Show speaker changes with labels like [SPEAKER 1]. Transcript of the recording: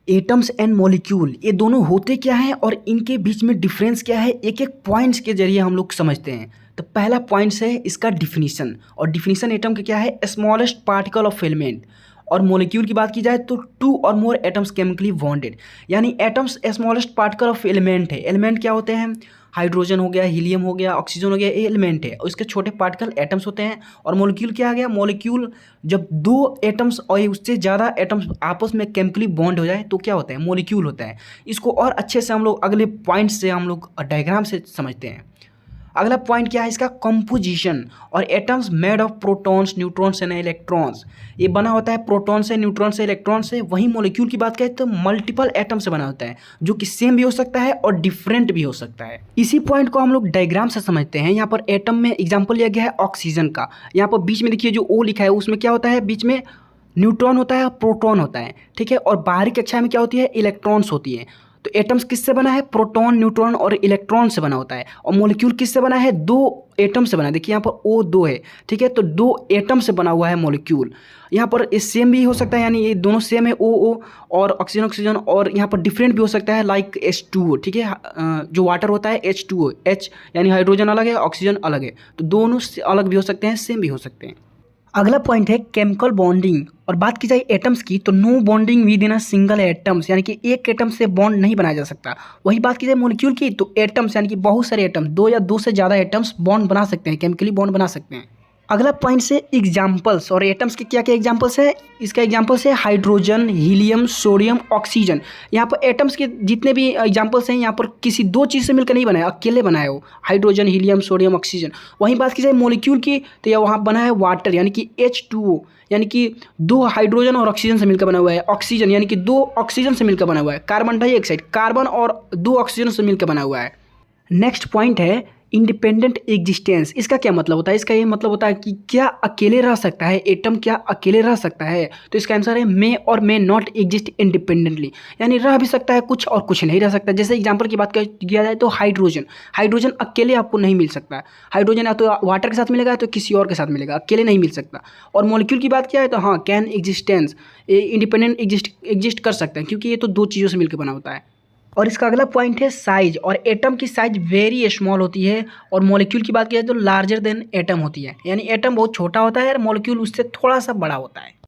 [SPEAKER 1] Atoms and molecule ये दोनों होते क्या हैं और इनके बीच में डिफरेंस क्या है, एक एक पॉइंट्स के जरिए हम लोग समझते हैं। तो पहला पॉइंट्स है इसका डिफिनीशन, और डिफिनीशन एटम का क्या है, स्मॉलेस्ट पार्टिकल ऑफ एलिमेंट। और मॉलिक्यूल की बात की जाए तो टू और मोर एटम्स केमिकली बॉन्डेड, यानी atoms smallest particle of element है। एलिमेंट क्या होते हैं, हाइड्रोजन हो गया, हीलियम हो गया, ऑक्सीजन हो गया, ये एलिमेंट है और इसके छोटे पार्टिकल एटम्स होते हैं। और मॉलिक्यूल क्या आ गया, मॉलिक्यूल जब दो एटम्स और उससे ज़्यादा एटम्स आपस में केमिकली बॉन्ड हो जाए तो क्या होता है, मॉलिक्यूल होता है। इसको और अच्छे से हम लोग अगले पॉइंट से हम लोग डायग्राम से समझते हैं। अगला पॉइंट क्या है इसका, कंपोजिशन। और atoms made of protons, neutrons and electrons, ये बना होता है प्रोटॉन से, न्यूट्रॉन से, इलेक्ट्रॉन से। वहीं मॉलिक्यूल की बात करें तो मल्टीपल एटम से बना होता है, जो कि सेम भी हो सकता है और डिफरेंट भी हो सकता है। इसी पॉइंट को हम लोग डायग्राम से समझते हैं। यहाँ पर एटम में एग्जाम्पल लिया गया है ऑक्सीजन का। यहाँ पर बीच में देखिए जो ओ लिखा है उसमें क्या होता है, बीच में न्यूट्रॉन होता है, प्रोटॉन होता है, ठीक है। और बाहरी कक्षा में क्या होती है, इलेक्ट्रॉन्स होती है। तो एटम्स किससे बना है, प्रोटॉन, न्यूट्रॉन और इलेक्ट्रॉन से बना होता है। और मॉलिक्यूल किससे बना है, दो एटम से बना है। देखिए यहाँ पर O दो है, ठीक है, तो दो एटम से बना हुआ है मॉलिक्यूल। यहाँ पर ये सेम भी हो सकता है, यानी ये दोनों सेम है O और ऑक्सीजन ऑक्सीजन, और यहाँ पर डिफरेंट भी हो सकता है लाइक H2O, ठीक है। जो वाटर होता है H2O, H यानी हाइड्रोजन अलग है, ऑक्सीजन अलग है, तो दोनों से अलग भी हो सकते हैं, सेम भी हो सकते हैं। अगला पॉइंट है केमिकल बॉन्डिंग। और बात की जाए एटम्स की तो no bonding with in a single atoms, यानी कि एक एटम से बॉन्ड नहीं बनाया जा सकता। वही बात की जाए मॉलिक्यूल की तो एटम्स यानी कि बहुत सारे एटम्स, दो या दो से ज़्यादा एटम्स बॉन्ड बना सकते हैं, केमिकली बॉन्ड बना सकते हैं। अगला पॉइंट से एग्जाम्पल्स, और एटम्स के क्या क्या एग्जाम्पल्स है, इसका एग्जाम्पल्स है हाइड्रोजन, हीलियम, सोडियम, ऑक्सीजन। यहाँ पर एटम्स के जितने भी एग्जाम्पल्स हैं यहाँ पर किसी दो चीज़ से मिलकर नहीं बनाया, अकेले बनाया हो, हाइड्रोजन, हीलियम, सोडियम, ऑक्सीजन। वहीं बात की जाए मॉलिक्यूल की तो यह वहाँ बना है वाटर, यानी कि H2O, यानी कि दो हाइड्रोजन और ऑक्सीजन से मिलकर बना हुआ है। ऑक्सीजन यानी कि दो ऑक्सीजन से मिलकर बना हुआ है। कार्बन डाइऑक्साइड, कार्बन और दो ऑक्सीजन से मिलकर बना हुआ है। नेक्स्ट पॉइंट है इंडिपेंडेंट एग्जिस्टेंस। इसका क्या मतलब होता है, इसका ये मतलब होता है कि क्या अकेले रह सकता है एटम, क्या अकेले रह सकता है। तो इसका आंसर है मे और मे नॉट एग्जिस्ट इंडिपेंडेंटली, यानी रह भी सकता है कुछ और कुछ नहीं रह सकता। जैसे एग्जांपल की बात किया जाए तो हाइड्रोजन, हाइड्रोजन अकेले आपको नहीं मिल सकता। हाइड्रोजन या तो वाटर के साथ मिलेगा तो किसी और के साथ मिलेगा, अकेले नहीं मिल सकता। और मॉलिक्यूल की बात किया है तो हाँ, कैन एग्जिस्टेंस, इंडिपेंडेंट एग्जिस्ट कर सकता है, क्योंकि ये तो दो चीज़ों से मिलकर बना होता है। और इसका अगला पॉइंट है साइज। और एटम की साइज वेरी स्मॉल होती है, और मॉलिक्यूल की बात की जाए तो लार्जर देन एटम होती है, यानी एटम बहुत छोटा होता है और मॉलिक्यूल उससे थोड़ा सा बड़ा होता है।